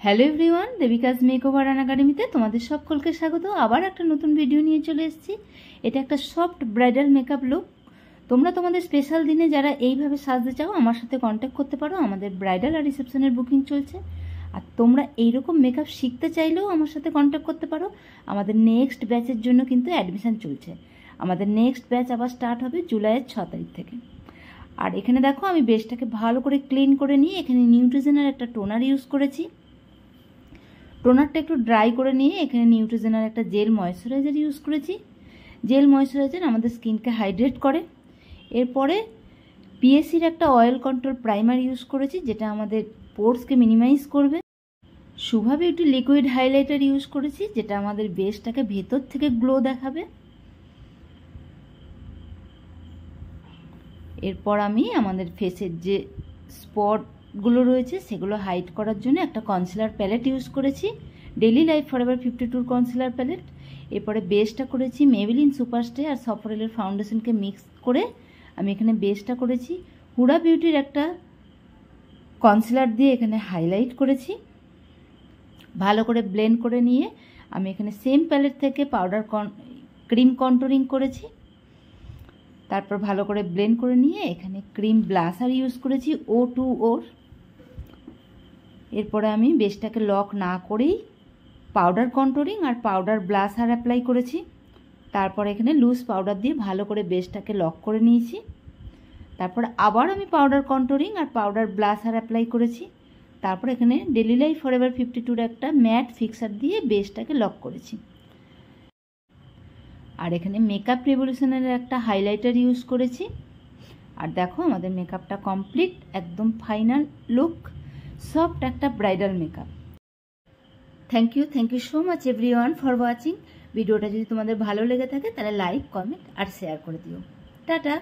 Hello everyone, দেবিকাজ makeover and একাডেমিতে তোমাদের সকলকে স্বাগত। আবার একটা নতুন ভিডিও নিয়ে চলে এসেছি। এটা একটা সফট ব্রাইডাল মেকআপ লুক। তোমরা তোমাদের স্পেশাল দিনে যারা এইভাবে সাজতে চাও আমার সাথে কন্ট্যাক্ট করতে পারো। আমাদের ব্রাইডাল আর রিসেপশনের বুকিং চলছে। আর তোমরা এইরকম মেকআপ শিখতে চাইলেও আমার সাথে কন্ট্যাক্ট করতে পারো। আমাদের নেক্সট ব্যাচের জন্য কিন্তু অ্যাডমিশান চলছে। আমাদের নেক্সট ব্যাচ আবার স্টার্ট হবে জুলাইয়ের 6 তারিখ থেকে। আর এখানে দেখো আমি বেসটাকে ভালো করে ক্লিন করে নিয়ে এখানে নিউট্রিজেনের একটা টোনার ইউজ করেছি। টোনারটা একটু ড্রাই করে নিয়ে এখানে নিউট্রিজেনার একটা জেল ময়েশ্চারাইজার ইউজ করেছি। জেল ময়েশ্চারাইজার আমাদের স্কিনকে হাইড্রেট করে। এরপরে পিএসসির একটা অয়েল কন্ট্রোল প্রাইমার ইউজ করেছি, যেটা আমাদের পোর্সকে মিনিমাইজ করবে। Shubha beauty liquid highlighter use করেছি, যেটা আমাদের বেসটাকে ভেতর থেকে গ্লো দেখাবে। এরপর আমি আমাদের ফেসের যে স্পটগুলো রয়েছে সেগুলো হাইড করার জন্য একটা কনসিলার প্যালেট ইউজ করেছি, daily life forever 52 concealer palette. এরপরে বেসটা করেছি মেবেলিন সুপারস্টে আর সফরেলের ফাউন্ডেশনকে মিক্স করে আমি এখানে বেসটা করেছি হুডা বিউটির একটা কনসিলার দিয়ে এখানে হাইলাইট করেছি। ভালো করে ব্লেন্ড করে নিয়ে আমি এখানে সেম প্যালেট থেকে ক্রিম কন্টুরিং করেছি। তারপর ভালো করে ব্লেন্ড করে নিয়ে এখানে ক্রিম ব্লাশার ইউজ করেছি O2O। এরপরে আমি বেসটাকে লক না করেই পাউডার কন্টুরিং আর পাউডার ব্লাশার অ্যাপ্লাই করেছি। তারপর এখানে লুজ পাউডার দিয়ে ভালো করে বেসটাকে লক করে নিয়েছি। তারপর আবার আমি পাউডার কন্টুরিং আর পাউডার ব্লাশার অ্যাপ্লাই করেছি। তারপর এখানে ডেইলি লাইফ ফরএভার 52 একটা ম্যাট ফিক্সার দিয়ে বেসটাকে লক করেছি। আর এখানে মেকআপ রেভলিউশনের একটা হাইলাইটার ইউজ করেছি। আর দেখো আমাদের মেকআপটা কমপ্লিট, একদম ফাইনাল লুক, সফট একটা bridal makeup. Thank you so much everyone for watching. ভিডিওটা যদি তোমাদের ভালো লেগে থাকে তাহলে লাইক, কমেন্ট আর শেয়ার করে দিও। টাটা।